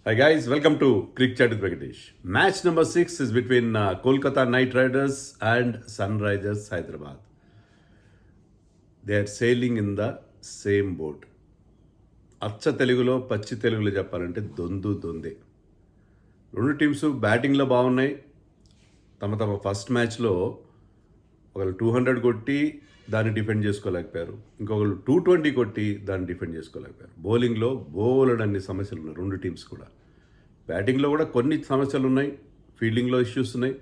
Hi guys, welcome to Cricket Chat with Venkatesh. Match number 6 is between Kolkata Knight Riders and Sunrisers Hyderabad. They are sailing in the same boat. అచ్చ తెలుగులో పచ్చి తెలుగులో చెప్పాలంటే దొందే. రెండు teams బ్యాటింగ్లో బాగున్నాయి. తమ ఫస్ట్ మ్యాచ్లో ఒకళ్ళు 200 కొట్టి దాన్ని డిఫెండ్ చేసుకోలేకపోయారు, ఇంకొకళ్ళు 220 కొట్టి దాన్ని డిఫెండ్ చేసుకోలేకపోయారు. బౌలింగ్లో బోలెడన్ని సమస్యలు ఉన్నాయి రెండు టీమ్స్ కూడా. బ్యాటింగ్లో కూడా కొన్ని సమస్యలు ఉన్నాయి, ఫీల్డింగ్లో ఇష్యూస్ ఉన్నాయి.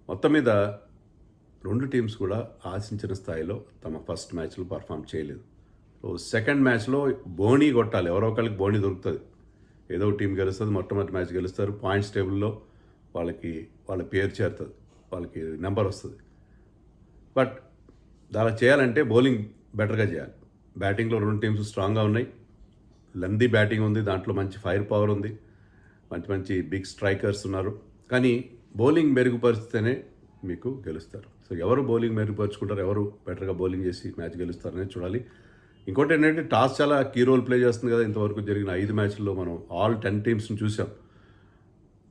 మొత్తం మీద రెండు టీమ్స్ కూడా ఆశించిన స్థాయిలో తమ ఫస్ట్ మ్యాచ్లో పర్ఫామ్ చేయలేదు. సో సెకండ్ మ్యాచ్లో బోణీ కొట్టాలి, ఎవరో ఒకరికి బోణీ దొరుకుతుంది. ఏదో టీం గెలుస్తుంది, మొట్టమొదటి మ్యాచ్ గెలుస్తారు, పాయింట్స్ టేబుల్లో వాళ్ళ పేరు చేరుతుంది, వాళ్ళకి నెంబర్ వస్తుంది. బట్ అలా చేయాలంటే బౌలింగ్ బెటర్గా చేయాలి. బ్యాటింగ్లో రెండు టీమ్స్ స్ట్రాంగ్గా ఉన్నాయి, లెందీ బ్యాటింగ్ ఉంది, దాంట్లో మంచి ఫైర్ పవర్ ఉంది, మంచి బిగ్ స్ట్రైకర్స్ ఉన్నారు. కానీ బౌలింగ్ మెరుగుపరిస్తేనే మీకు గెలుస్తారు. సో ఎవరు బౌలింగ్ మెరుగుపరుచుకుంటారు, ఎవరు బెటర్గా బౌలింగ్ చేసి మ్యాచ్ గెలుస్తారనేది చూడాలి. ఇంకోటి ఏంటంటే టాస్ చాలా కీ రోల్ ప్లే చేస్తుంది కదా. ఇంతవరకు జరిగిన 5 మ్యాచ్ల్లో మనం ఆల్ 10 టీమ్స్ని చూసాం.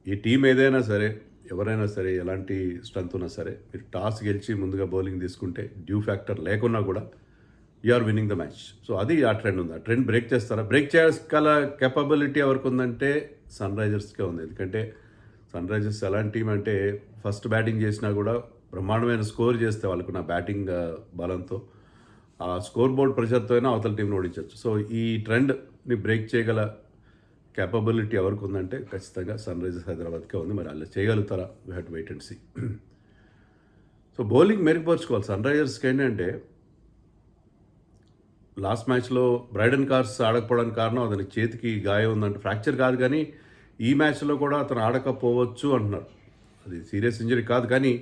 ఈ టీం ఏదైనా సరే, ఎవరైనా సరే, ఎలాంటి స్ట్రెంత్ ఉన్నా సరే, మీరు టాస్ గెలిచి ముందుగా బౌలింగ్ తీసుకుంటే డ్యూ ఫ్యాక్టర్ లేకున్నా కూడా you are winning the match. So అది ఆ ట్రెండ్ ఉంది. ఆ ట్రెండ్ బ్రేక్ చేస్తారా? బ్రేక్ చేయగల కెపబిలిటీ ఎవరికి ఉందంటే సన్ రైజర్స్కే ఉంది. ఎందుకంటే సన్ రైజర్స్ ఎలాంటి టీం అంటే ఫస్ట్ బ్యాటింగ్ చేసినా కూడా బ్రహ్మాండమైన స్కోర్ చేస్తే వాళ్ళకున్న బ్యాటింగ్ బలంతో ఆ స్కోర్ బోర్డ్ ప్రెషర్తో అయినా అవతల టీంని ఓడించవచ్చు. సో ఈ ట్రెండ్ని బ్రేక్ చేయగల క్యాపబిలిటీ ఎవరికి ఉందంటే ఖచ్చితంగా సన్ రైజర్స్ హైదరాబాద్కే ఉంది. మరి అలా చేయగలుగుతారా? We have to wait and see. So bowling మెరుగుపరుచుకోవాలి. సన్ రైజర్స్కి ఏంటంటే లాస్ట్ మ్యాచ్లో బ్రైడన్ కార్స్ ఆడకపోవడానికి కారణం అతనికి చేతికి గాయం ఉందంటే, ఫ్రాక్చర్ కాదు కానీ ఈ మ్యాచ్లో కూడా అతను ఆడకపోవచ్చు అంటున్నారు. అది సీరియస్ ఇంజరీ కాదు కానీ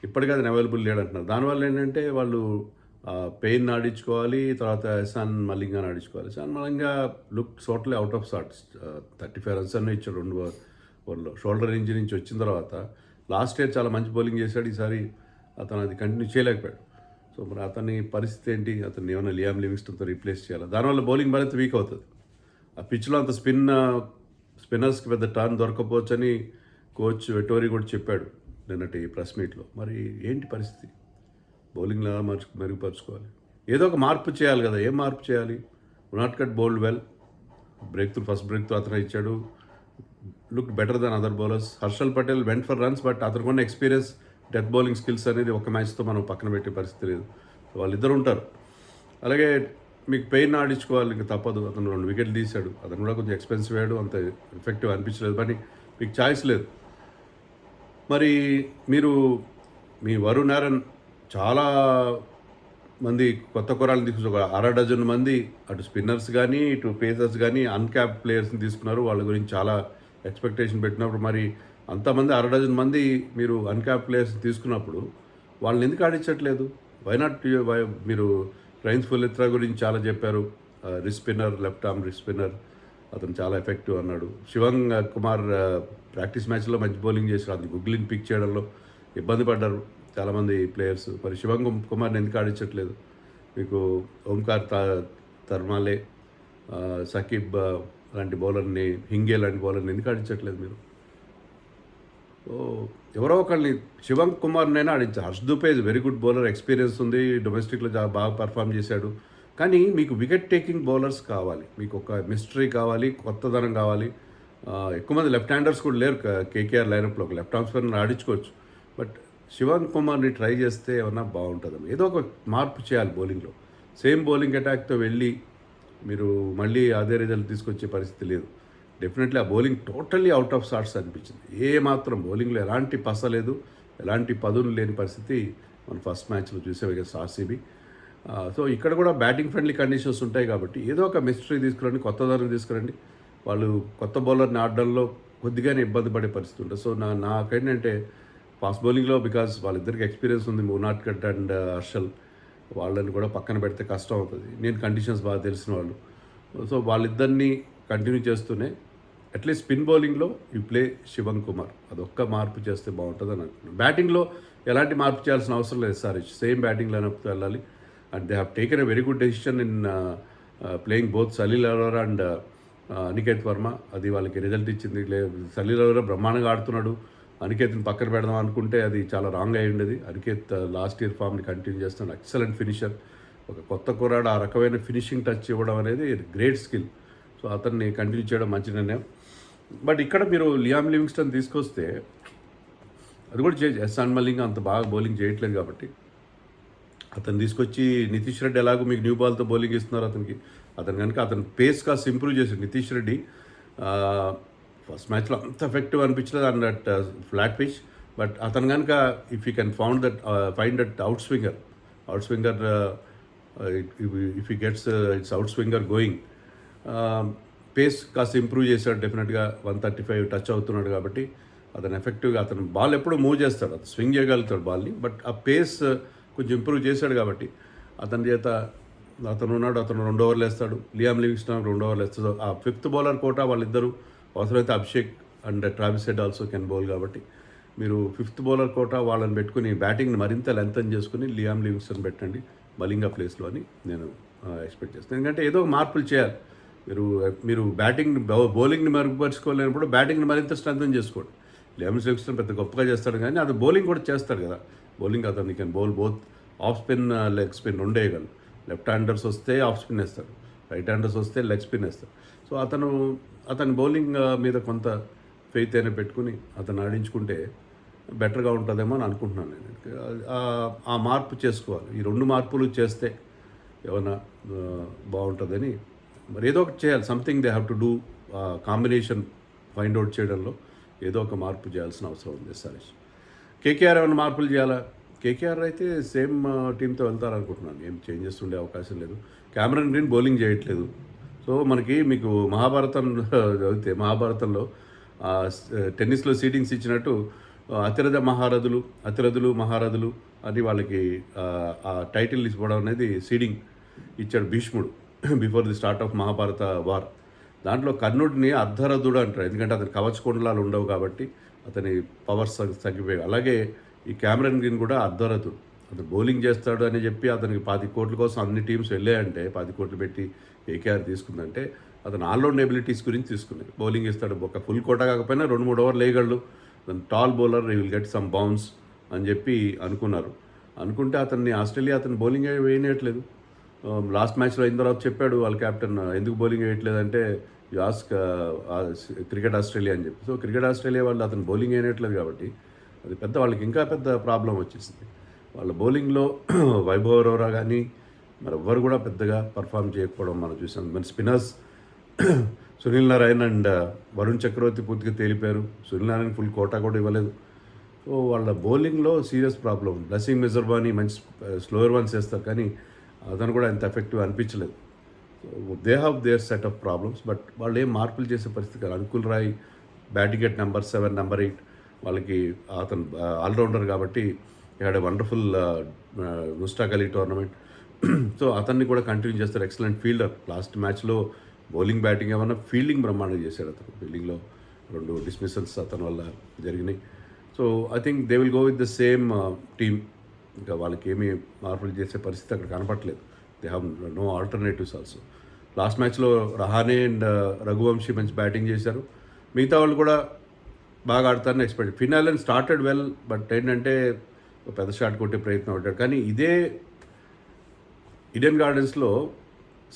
ఇప్పటికీ అతను అవైలబుల్ లేడంటున్నారు. దానివల్ల ఏంటంటే వాళ్ళు పెయిన్ ఆడించుకోవాలి, తర్వాత ఎహసాన్ మలింగాని ఆడించుకోవాలి. Eshan Malinga look totally out of sorts. 35 runs అన్నీ ఇచ్చాడు 2 ఓవర్లో. షోల్డర్ ఇంజరీ నుంచి వచ్చిన తర్వాత లాస్ట్ ఇయర్ చాలా మంచి బౌలింగ్ చేశాడు, ఈసారి అతను అది కంటిన్యూ చేయలేకపోయాడు. సో మరి అతని పరిస్థితి ఏంటి? అతన్ని ఏమైనా లియామ్ లివింగ్స్టన్తో రీప్లేస్ చేయాలి. దానివల్ల బౌలింగ్ మరింత వీక్ అవుతుంది. ఆ పిచ్లో అంత స్పిన్నర్స్కి పెద్ద టర్న్ దొరకపోవచ్చని కోచ్ వెటోరీ కూడా చెప్పాడు నిన్నటి ప్రెస్ మీట్లో. మరి ఏంటి పరిస్థితి? బౌలింగ్లో ఎలా మెరుగుపరుచుకోవాలి? ఏదో ఒక మార్పు చేయాలి కదా. ఏం మార్పు చేయాలి? Unadkat bowled well, first break through అతను ఇచ్చాడు, look better then other bowlers. Harshal Patel went for runs, but అతనుకున్న ఎక్స్పీరియన్స్, డెత్ బౌలింగ్ స్కిల్స్ అనేది ఒక మ్యాచ్తో మనం పక్కన పెట్టే పరిస్థితి లేదు. వాళ్ళిద్దరు ఉంటారు. అలాగే మీకు పెయిన్ ఆడించుకోవాలి, ఇంకా తప్పదు. అతను 2 వికెట్లు తీశాడు, అతను కూడా కొంచెం ఎక్స్పెన్సివ్ అయ్యాడు, అంత ఎఫెక్టివ్ అనిపించలేదు. కానీ మీకు ఛాయిస్ లేదు. మరి మీరు మీ వరుణ్ నారన్ చాలా మంది కొత్త కురాలను తీసుకున్నారు, ఒక 6 డజన్ మంది, అటు స్పిన్నర్స్ కానీ ఇటు పేసర్స్ కానీ అన్క్యాప్ ప్లేయర్స్ని తీసుకున్నారు. వాళ్ళ గురించి చాలా ఎక్స్పెక్టేషన్ పెట్టినప్పుడు మరి అంతమంది 6 డజన్ మంది మీరు అన్క్యాప్ ప్లేయర్స్ తీసుకున్నప్పుడు వాళ్ళని ఎందుకు ఆడించట్లేదు? వైనాట్? మీరు రైన్స్ ఫులిత్రా గురించి చాలా చెప్పారు, wrist spinner, left arm wrist spinner, అతను చాలా ఎఫెక్టివ్ అన్నాడు. శివంగ్ కుమార్ ప్రాక్టీస్ మ్యాచ్లో మంచి బౌలింగ్ చేశాడు, అతను గుగ్లీని పిక్ చేయడంలో ఇబ్బంది పడ్డారు చాలామంది ప్లేయర్స్. మరి శివంగ్ కుమార్ని ఎందుకు ఆడించట్లేదు? మీకు ఓంకార్ తర్మాలే, సకీబ్ లాంటి బౌలర్ని, హింగే లాంటి బౌలర్ని ఎందుకు ఆడించట్లేదు మీరు? ఎవరో ఒకళ్ళని, శివంగ్ కుమార్నైనా ఆడించారు. Harsh Dubey very good bowler, experience ఉంది, డొమెస్టిక్లో బాగా పర్ఫామ్ చేశాడు. కానీ మీకు వికెట్ టేకింగ్ బౌలర్స్ కావాలి, మీకు ఒక మిస్టరీ కావాలి, కొత్తదనం కావాలి. ఎక్కువ మంది లెఫ్ట్ హ్యాండర్స్ కూడా లేరు కేకేఆర్ లైనప్లో. ఒక లెఫ్ట్ ఆర్మ్ స్పిన్నర్ ఆడించుకోవచ్చు, బట్ శివంగ్ కుమార్ని ట్రై చేస్తే ఏమన్నా బాగుంటుందేమో. ఏదో ఒక మార్పు చేయాలి బౌలింగ్లో. సేమ్ బౌలింగ్ అటాక్తో వెళ్ళి మీరు మళ్ళీ అదే రిజల్ట్ తీసుకొచ్చే పరిస్థితి లేదు. డెఫినెట్లీ ఆ bowling totally out of sorts అనిపించింది. ఏ మాత్రం బౌలింగ్లో ఎలాంటి పస లేదు, ఎలాంటి పదులు లేని పరిస్థితి మనం ఫస్ట్ మ్యాచ్లో చూసాం అగైన్స్ ఆర్సీబీ. సో ఇక్కడ కూడా బ్యాటింగ్ ఫ్రెండ్లీ కండిషన్స్ ఉంటాయి కాబట్టి ఏదో ఒక మిస్టరీ తీసుకురండి, కొత్తదనం తీసుకురండి. వాళ్ళు కొత్త బౌలర్ని ఆడడంలో కొద్దిగానే ఇబ్బంది పడే పరిస్థితి ఉంటుంది. సో నాకేంటంటే ఫాస్ట్ బౌలింగ్లో, బికాజ్ వాళ్ళిద్దరికి ఎక్స్పీరియన్స్ ఉంది, ఉనాట్కట్ అండ్ హర్షల్, వాళ్ళని కూడా పక్కన పెడితే కష్టం అవుతుంది. నేను కండిషన్స్ బాగా తెలిసిన వాళ్ళు. సో వాళ్ళిద్దరినీ కంటిన్యూ చేస్తూనే అట్లీస్ట్ స్పిన్ బౌలింగ్లో యూ ప్లే శివంగ్ కుమార్, అదొక్క మార్పు చేస్తే బాగుంటుంది అని అనుకున్నాను. బ్యాటింగ్లో ఎలాంటి మార్పు చేయాల్సిన అవసరం లేదు సార్, సేమ్ బ్యాటింగ్ లైనప్తో వెళ్ళాలి. And they have taken a very good decision in playing both Salil Arora and Aniket Verma. అది వాళ్ళకి రిజల్ట్ ఇచ్చింది. సలీల్ కూడా బ్రహ్మాండంగా ఆడుతున్నాడు. అనికేత్ని పక్కన పెడదాం అనుకుంటే అది చాలా రాంగ్ అయి ఉండేది. అనికేత్ లాస్ట్ ఇయర్ ఫామ్ని కంటిన్యూ చేస్తున్నాడు. Excellent finisher. ఒక కొత్త కుర్రాడు ఆ రకమైన ఫినిషింగ్ టచ్ ఇవ్వడం అనేది గ్రేట్ స్కిల్. సో అతన్ని కంటిన్యూ చేయడం మంచి నిర్ణయం. బట్ ఇక్కడ మీరు లియామ్ లివింగ్స్టన్ తీసుకొస్తే అది కూడా ఎస్ఆన్ మలింగా అంత బాగా బౌలింగ్ చేయట్లేదు కాబట్టి అతను తీసుకొచ్చి నితీష్ రెడ్డి ఎలాగో మీకు న్యూ బాల్తో బౌలింగ్ ఇస్తున్నారు అతనికి. అతను కనుక అతను పేస్ కాస్త ఇంప్రూవ్ చేశాడు నితీష్ రెడ్డి. ఫస్ట్ మ్యాచ్లో అంత ఎఫెక్టివ్ అనిపించలేదు on that flat pitch. But అతను కనుక if you can find that outswinger if you gets its outswinger going, pace కాస్త ఇంప్రూవ్ చేశాడు. డెఫినెట్గా 135 టచ్ అవుతున్నాడు కాబట్టి అతను ఎఫెక్టివ్గా అతను బాల్ ఎప్పుడు మూవ్ చేస్తాడు, అతను స్వింగ్ చేయగలుగుతాడు బాల్ని. బట్ ఆ పేస్ కొంచెం ఇంప్రూవ్ చేశాడు కాబట్టి అతని చేత అతను ఉన్నాడు. అతను 2 ఓవర్లు వేస్తాడు. లియామ్ లివింగ్స్టన్ 2 ఓవర్లు వేస్తాడు. ఆ ఫిఫ్త్ బౌలర్ కోట వాళ్ళిద్దరూ అవసరమైతే Abhishek and Travis head also can bowl కాబట్టి మీరు ఫిఫ్త్ బౌలర్ కోట వాళ్ళని పెట్టుకుని బ్యాటింగ్ని మరింత లెంతన్ చేసుకుని లియామ్ లివింగ్స్టన్ పెట్టండి మలింగా ప్లేస్లో అని నేను ఎక్స్పెక్ట్ చేస్తాను. ఎందుకంటే ఏదో మార్పులు చేయాలి. మీరు బౌలింగ్ని మెరుగుపరుచుకోలేనప్పుడు బ్యాటింగ్ని మరింత స్ట్రెంథన్ చేసుకోండి. లియామ్ లివింగ్స్టన్ పెద్ద గొప్పగా చేస్తాడు కానీ అది బౌలింగ్ కూడా చేస్తాడు కదా. బౌలింగ్ అతను can bowl both of spin leg spin రెండు వేయగలరు. లెఫ్ట్ హ్యాండర్స్ వస్తే ఆఫ్ స్పిన్ వేస్తాడు, రైట్ హ్యాండర్స్ వస్తే లెగ్ స్పిన్ వేస్తాడు. సో అతని బౌలింగ్ మీద కొంత ఫెయిత్ అయినా పెట్టుకుని అతను ఆడించుకుంటే బెటర్గా ఉంటుందేమో అని అనుకుంటున్నాను నేను. ఆ మార్పు చేసుకోవాలి. ఈ 2 మార్పులు చేస్తే ఏమైనా బాగుంటుందని మరి ఏదో ఒకటి చేయాలి. Something they have to do. Combination find out చేయడంలో ఏదో ఒక మార్పు చేయాల్సిన అవసరం ఉంది ఎస్ఆర్హెచ్. కేకేఆర్ ఏమైనా మార్పులు చేయాలా? కేకేఆర్ అయితే సేమ్ టీంతో వెళ్తారనుకుంటున్నాను. ఏం చేంజెస్ ఉండే అవకాశం లేదు. క్యామరన్ గ్రీన్ బౌలింగ్ చేయట్లేదు. సో మీకు మహాభారతం చదివితే మహాభారతంలో టెన్నిస్లో సీటింగ్స్ ఇచ్చినట్టు అతిరథులు మహారథులు అని వాళ్ళకి ఆ టైటిల్ ఇవ్వడం అనేది సీడింగ్ ఇచ్చాడు భీష్ముడు before the start of Mahabharata war. దాంట్లో కర్ణుడిని అర్ధరథుడు అంటారు. ఎందుకంటే అతని కవచకుండలాలు ఉండవు కాబట్టి అతని పవర్స్ తగ్గిపోయాయి. అలాగే ఈ క్యామరన్ గ్రీన్ కూడా అర్ధరథుడు. అతను బౌలింగ్ చేస్తాడు అని చెప్పి అతనికి 25 కోట్ల కోసం అన్ని టీమ్స్ వెళ్ళాయంటే 10 కోట్లు పెట్టి కేకేఆర్ తీసుకుందంటే అతను ఆల్రౌండ్ ఎబిలిటీస్ గురించి తీసుకున్నాడు. బౌలింగ్ ఇస్తాడు, ఒక ఫుల్ కోట కాకపోయినా 2-3 ఓవర్లు వేయగలడు, tall bowler will get some bounce అని చెప్పి అనుకుంటే ఆస్ట్రేలియా అతను బౌలింగ్ వేయట్లేదు. లాస్ట్ మ్యాచ్లో అయిన తర్వాత చెప్పాడు వాళ్ళ కెప్టెన్ ఎందుకు బౌలింగ్ వేయట్లేదంటే ఆస్క్ క్రికెట్ ఆస్ట్రేలియా అని చెప్పి. సో క్రికెట్ ఆస్ట్రేలియా వాళ్ళు అతను బౌలింగ్ వేయట్లేదు కాబట్టి అది వాళ్ళకి ఇంకా పెద్ద ప్రాబ్లం వచ్చేసింది. వాళ్ళ బౌలింగ్లో వైభవ్ అరోరా కానీ మరి ఎవ్వరు కూడా పెద్దగా పర్ఫామ్ చేయకపోవడం మనం చూసాం. మన స్పిన్నర్స్ సునీల్ నారాయణ్ అండ్ వరుణ్ చక్రవర్తి పూర్తిగా తేలిపోయారు. సునీల్ నారాయణ్ ఫుల్ కోటా కూడా ఇవ్వలేదు. సో వాళ్ళ బౌలింగ్లో సీరియస్ ప్రాబ్లం. బ్లెస్సింగ్ మెజర్బానీ మంచి స్లోయర్ వన్స్ వేస్తారు కానీ అతను కూడా ఎంత ఎఫెక్టివ్ అనిపించలేదు. They have their set of problems. But వాళ్ళు ఏం మార్పులు చేసే పరిస్థితి కాదు. Anukul Roy batting at number 7, number 8 వాళ్ళకి అతను ఆల్రౌండర్ కాబట్టి had a wonderful Mushtaq Ali tournament. So అతన్ని కూడా కంటిన్యూ చేస్తారు. Excellent fielder. లాస్ట్ మ్యాచ్లో బౌలింగ్ బ్యాటింగ్ ఏమన్నా ఫీల్డింగ్ బ్రహ్మాండంగా చేశాడు అతను. ఫీల్డింగ్లో 2 డిస్మిసల్స్ అతని వల్ల జరిగినాయి. So I think they will go with the same team. ఇంకా వాళ్ళకి ఏమీ మార్పులు చేసే పరిస్థితి అక్కడ కనపట్లేదు. They have no alternatives also. Last మ్యాచ్లో రహానే అండ్ రఘువంశీ మంచి బ్యాటింగ్ చేశారు. మిగతా వాళ్ళు కూడా బాగా ఆడతారని ఎక్స్పెక్ట్. ఫినాలెన్ స్టార్టెడ్ వెల్, బట్ ఏంటంటే పెద్ద షాట్ కొట్టే ప్రయత్నం పడ్డాడు. కానీ ఇదే ఈడెన్ గార్డెన్స్లో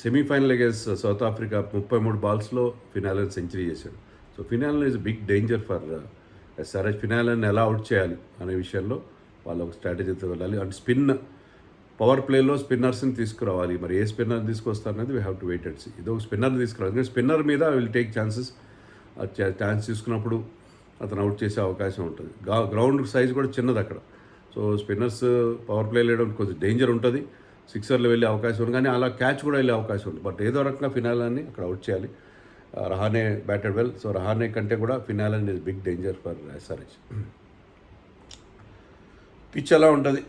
సెమీఫైనల్ అగేన్స్ సౌత్ ఆఫ్రికా 33 బాల్స్లో ఫినాలెన్ సెంచరీ చేశాడు. So Finn Allen is big danger for SRH. Finn Allen ఎలా అవుట్ చేయాలి అనే విషయంలో వాళ్ళు ఒక స్ట్రాటజీతో వెళ్ళాలి. అండ్ పవర్ ప్లేలో స్పిన్నర్స్ని తీసుకురావాలి. మరి ఏ స్పిన్నర్ని తీసుకొస్తారనేది we have to wait and see. ఇది ఒక స్పిన్నర్ని తీసుకురావాలి. ఎందుకంటే స్పిన్నర్ మీద విల్ టేక్ ఛాన్సెస్. ఛాన్స్ తీసుకున్నప్పుడు అతను అవుట్ చేసే అవకాశం ఉంటుంది. గ్రౌండ్ సైజ్ కూడా చిన్నది అక్కడ. సో స్పిన్నర్స్ పవర్ ప్లే వేయడం కొంచెం డేంజర్ ఉంటుంది. సిక్సర్లు వెళ్ళే అవకాశం ఉంది, కానీ అలా క్యాచ్ కూడా వెళ్ళే అవకాశం ఉంది. బట్ ఏదో రకంగా ఫినాలని అక్కడ అవుట్ చేయాలి. Rahane batted well. So Rahane కంటే కూడా ఫినాలని is big danger for SRH. Pitch ఎలా ఉంటుంది?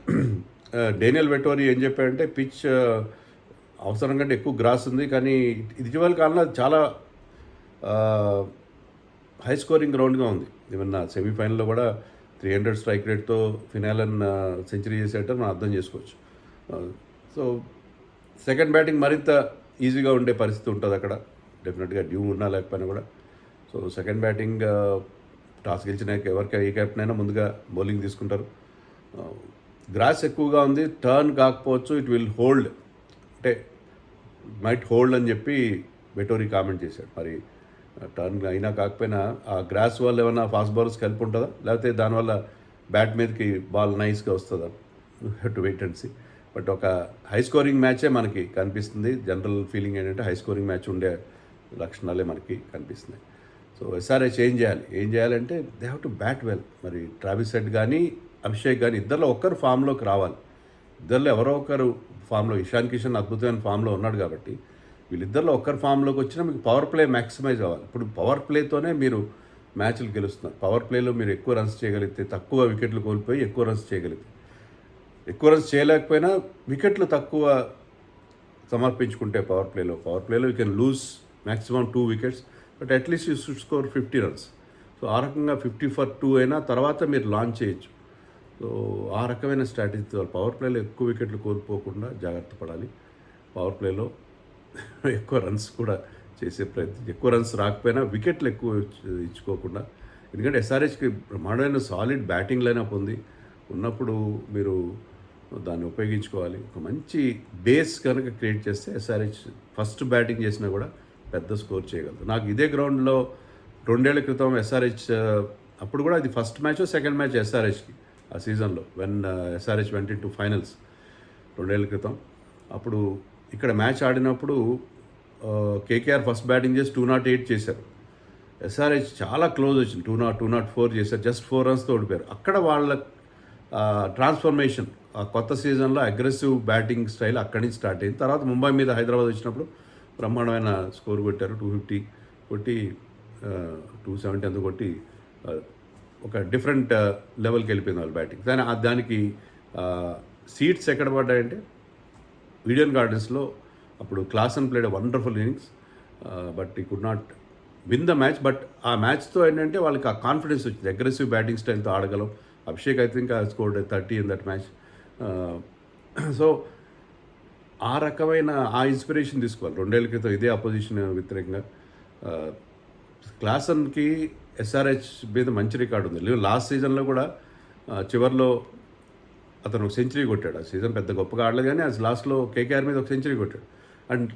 డేనియల్ వెటోరీ ఏం చెప్పాడంటే పిచ్ అవసరం కంటే ఎక్కువ గ్రాస్ ఉంది, కానీ ఇటీవల కాలంలో చాలా హై స్కోరింగ్ గ్రౌండ్గా ఉంది. ఏమన్నా సెమీఫైనల్లో కూడా 300 స్ట్రైక్ రేట్తో ఫినాలన్ సెంచరీ చేసేట మనం అర్థం చేసుకోవచ్చు. సో సెకండ్ బ్యాటింగ్ మరింత ఈజీగా ఉండే పరిస్థితి ఉంటుంది అక్కడ. డెఫినెట్గా డ్యూ ఉన్నా లేకపోయినా కూడా. సో సెకండ్ బ్యాటింగ్ టాస్ గెలిచినాక ఎవరికి ఏ కెప్టెన్ అయినా ముందుగా బౌలింగ్ తీసుకుంటారు. గ్రాస్ ఎక్కువగా ఉంది, టర్న్ కాకపోవచ్చు, ఇట్ విల్ హోల్డ్, అంటే మైట్ హోల్డ్ అని చెప్పి వెటోరీ కామెంట్ చేశాడు. మరి టర్న్ అయినా కాకపోయినా ఆ గ్రాస్ వల్ల ఏమైనా ఫాస్ట్ బౌలర్స్కి హెల్ప్ ఉంటుందా, లేకపోతే దానివల్ల బ్యాట్ మీదకి బాల్ నైస్గా వస్తుందా, have to wait and see. But ఒక హై స్కోరింగ్ మ్యాచే మనకి కనిపిస్తుంది. జనరల్ ఫీలింగ్ ఏంటంటే హై స్కోరింగ్ మ్యాచ్ ఉండే లక్షణాలే మనకి కనిపిస్తున్నాయి. సో ఎస్ఆర్హెచ్ ఏం చేయాలంటే they have to bat well. మరి ట్రావిస్ హెడ్ కానీ అభిషేక్ కానీ ఇద్దరిలో ఒక్కరు ఫామ్లోకి రావాలి. ఇద్దరిలో ఎవరో ఒకరు ఫామ్లో, ఇషాన్ కిషన్ అద్భుతమైన ఫామ్లో ఉన్నాడు కాబట్టి వీళ్ళిద్దరిలో ఒక్కరు ఫామ్లోకి వచ్చినా మీకు పవర్ ప్లే మ్యాక్సిమైజ్ అవ్వాలి. ఇప్పుడు పవర్ ప్లేతోనే మీరు మ్యాచ్లు గెలుస్తున్నారు. పవర్ ప్లేలో మీరు ఎక్కువ రన్స్ చేయగలిగితే, తక్కువ వికెట్లు కోల్పోయి ఎక్కువ రన్స్ చేయగలిగితే, ఎక్కువ రన్స్ చేయలేకపోయినా వికెట్లు తక్కువ సమర్పించుకుంటే పవర్ ప్లేలో you can lose maximum 2 wickets, but at least you should score 50 runs. So ఆ రకంగా 50 for 2 అయినా తర్వాత మీరు లాంచ్ చేయొచ్చు. సో ఆ రకమైన స్ట్రాటజీతో పవర్ ప్లేలో ఎక్కువ వికెట్లు కోల్పోకుండా జాగ్రత్త పడాలి. పవర్ ప్లేలో ఎక్కువ రన్స్ కూడా చేసే ప్రయత్నం, ఎక్కువ రన్స్ రాకపోయినా వికెట్లు ఎక్కువ ఇచ్చుకోకుండా. ఎందుకంటే ఎస్ఆర్హెచ్కి బ్రహ్మాండమైన సాలిడ్ బ్యాటింగ్ లైనప్ ఉంది. ఉన్నప్పుడు మీరు దాన్ని ఉపయోగించుకోవాలి. ఒక మంచి బేస్ కనుక క్రియేట్ చేస్తే ఎస్ఆర్హెచ్ ఫస్ట్ బ్యాటింగ్ చేసినా కూడా పెద్ద స్కోర్ చేయగలదు. నాకు ఇదే గ్రౌండ్లో 2 ఏళ్ల క్రితం ఎస్ఆర్హెచ్, అప్పుడు కూడా అది ఫస్ట్ మ్యాచ్ సెకండ్ మ్యాచ్ ఎస్ఆర్హెచ్కి ఆ సీజన్లో, when SRH went in to finals 2 ఏళ్ల క్రితం. అప్పుడు ఇక్కడ మ్యాచ్ ఆడినప్పుడు కేకేఆర్ ఫస్ట్ బ్యాటింగ్ చేసి 208 చేశారు. ఎస్ఆర్హెచ్ చాలా క్లోజ్ వచ్చింది, 204 చేశారు. జస్ట్ 4 రన్స్తో ఓడిపోయారు. అక్కడ వాళ్ళ ట్రాన్స్ఫర్మేషన్ ఆ కొత్త సీజన్లో అగ్రెసివ్ బ్యాటింగ్ స్టైల్ అక్కడి నుంచి స్టార్ట్ అయింది. తర్వాత ముంబై మీద హైదరాబాద్ వచ్చినప్పుడు బ్రహ్మాండమైన స్కోర్ కొట్టారు. 250 కొట్టి 270 అంత కొట్టి ఒక డిఫరెంట్ లెవెల్కి వెళ్ళిపోయింది వాళ్ళ బ్యాటింగ్. దానికి సీట్స్ ఎక్కడ పడ్డాయంటే ఈడెన్ గార్డెన్స్లో. అప్పుడు Klaasen played wonderful innings, but he could not win the match. But ఆ మ్యాచ్తో ఏంటంటే వాళ్ళకి ఆ కాన్ఫిడెన్స్ వచ్చింది, అగ్రెసివ్ బ్యాటింగ్ స్టైల్తో ఆడగలం. Abhishek I think scored 30 in that match. So ఆ రకమైన ఆ ఇన్స్పిరేషన్ తీసుకోవాలి. 2 ఏళ్ల క్రితం ఇదే అపోజిషన్ వ్యతిరేకంగా క్లాసన్కి ఎస్ఆర్హెచ్ మీద మంచి రికార్డు ఉంది. లాస్ట్ సీజన్లో కూడా చివరిలో అతను సెంచరీ కొట్టాడు. ఆ సీజన్ పెద్ద గొప్పగా ఆడలేదు, కానీ అది లాస్ట్లో కేకేఆర్ మీద ఒక సెంచరీ కొట్టాడు. అండ్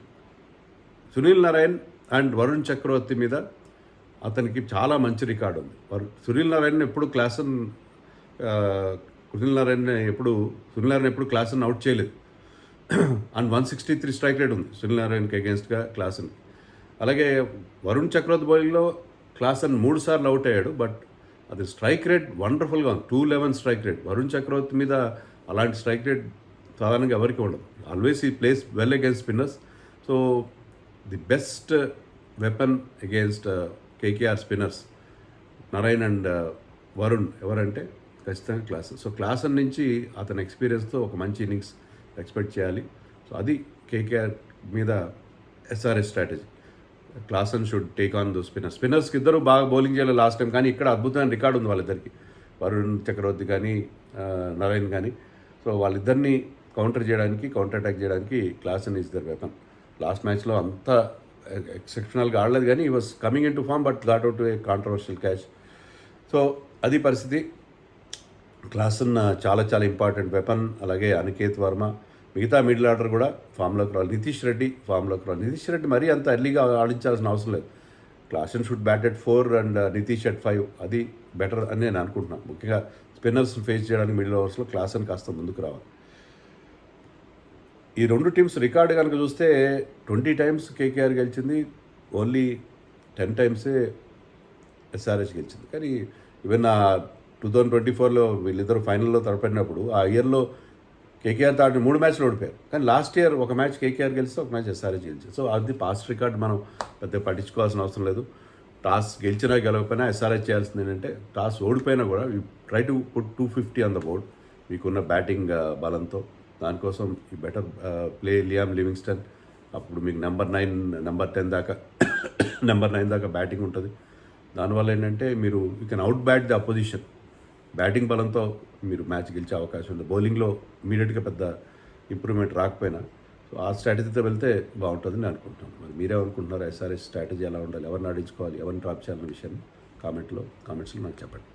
సునీల్ నారాయణ్ అండ్ వరుణ్ చక్రవర్తి మీద అతనికి చాలా మంచి రికార్డు ఉంది. సునీల్ నారాయణ్ ఎప్పుడు సునీల్ నారాయణ్ ఎప్పుడు క్లాసన్ అవుట్ చేయలేదు. అండ్ 163 స్ట్రైక్ రేట్ ఉంది సునీల్ నారాయణ్కి అగేన్స్ట్గా క్లాసన్. అలాగే వరుణ్ చక్రవర్తి బౌలింగ్లో క్లాసన్ 3 సార్లు అవుట్ అయ్యాడు, బట్ అది స్ట్రైక్ రేట్ వండర్ఫుల్గా ఉంది, 211 స్ట్రైక్ రేట్. వరుణ్ చక్రవర్తి మీద అలాంటి స్ట్రైక్ రేట్ సాధారణంగా ఎవరికి ఉండదు. ఆల్వేస్ ఈ place well against spinners. So the best weapon against KKR spinners Narayan and Varun ఎవరంటే ఖచ్చితంగా క్లాసన్. సో క్లాసన్ నుంచి అతని ఎక్స్పీరియన్స్తో ఒక మంచి ఇన్నింగ్స్ ఎక్స్పెక్ట్ చేయాలి. సో అది కేకేఆర్ మీద SRH strategy. Klaasen should take on those స్పిన్నర్స్కి ఇద్దరు బాగా బౌలింగ్ చేయాలి లాస్ట్ టైం, కానీ ఇక్కడ అద్భుతమైన రికార్డు ఉంది వాళ్ళిద్దరికి, వరుణ్ చక్రవర్తి కానీ నారాయణ్ కానీ. సో వాళ్ళిద్దరిని కౌంటర్ అటాక్ చేయడానికి Klaasen is their weapon. Last మ్యాచ్లో అంత ఎక్సెప్షనల్గా ఆడలేదు, కానీ ఈ was coming into form, but got out a controversial catch. So అది పరిస్థితి. క్లాసన్ చాలా చాలా ఇంపార్టెంట్ వెపన్. అలాగే అనికేత్ వర్మ, మిగతా మిడిల్ ఆర్డర్ కూడా ఫామ్లోకి రావాలి. నితీష్ రెడ్డి ఫామ్లోకి రావాలి. నితీష్ రెడ్డి మరీ అంత ఎర్లీగా ఆడించాల్సిన అవసరం లేదు. Klaasen should bat at 4 and Nitish at 5. అది బెటర్ అని నేను అనుకుంటున్నాను. ముఖ్యంగా స్పిన్నర్స్ ఫేస్ చేయడానికి మిడిల్ ఓవర్స్లో క్లాసన్ కాస్త ముందుకు రావాలి. ఈ 2 టీమ్స్ రికార్డు కనుక చూస్తే 20 times కేకేఆర్ గెలిచింది, ఓన్లీ 10 times ఎస్ఆర్హెచ్ గెలిచింది. కానీ ఈవెన్ 2024లో వీళ్ళిద్దరు ఫైనల్లో తలపడినప్పుడు ఆ ఇయర్లో కేకేఆర్ ఆడిన 3 మ్యాచ్లు ఓడిపోయారు. కానీ లాస్ట్ ఇయర్ ఒక మ్యాచ్ కేకేఆర్ గెలిస్తే ఒక మ్యాచ్ ఎస్ఆర్హెచ్ గెలిచింది. సో అది పాస్ట్ రికార్డ్, మనం పెద్ద పట్టించుకోవాల్సిన అవసరం లేదు. టాస్ గెలిచినా గెలవకపోయినా ఎస్ఆర్హెచ్ చేయాల్సింది ఏంటంటే, టాస్ ఓడిపోయినా కూడా you try to put 250 on the board మీకున్న బ్యాటింగ్ బలంతో. దానికోసం ఈ బెటర్ ప్లే లియామ్ లివింగ్స్టన్. అప్పుడు మీకు నెంబర్ 10 దాకా నెంబర్ 9 దాకా బ్యాటింగ్ ఉంటుంది. దానివల్ల ఏంటంటే మీరు you can out bat the opposition. Batting బలంతో మీరు మ్యాచ్ గెలిచే అవకాశం ఉంది. బౌలింగ్లో ఇమీడియట్గా పెద్ద ఇంప్రూవ్మెంట్ రాకపోయినా. సో ఆ స్ట్రాటజీతో వెళ్తే బాగుంటుందని నేను అనుకుంటున్నాను. మరి మీరేమనుకుంటున్నారు? ఎస్ఆర్హెచ్ స్ట్రాటజీ ఎలా ఉండాలి, ఎవరిని ఆడించుకోవాలి, ఎవరిని డ్రాప్ చేయాలన్న విషయాన్ని కామెంట్స్లో నాకు చెప్పండి.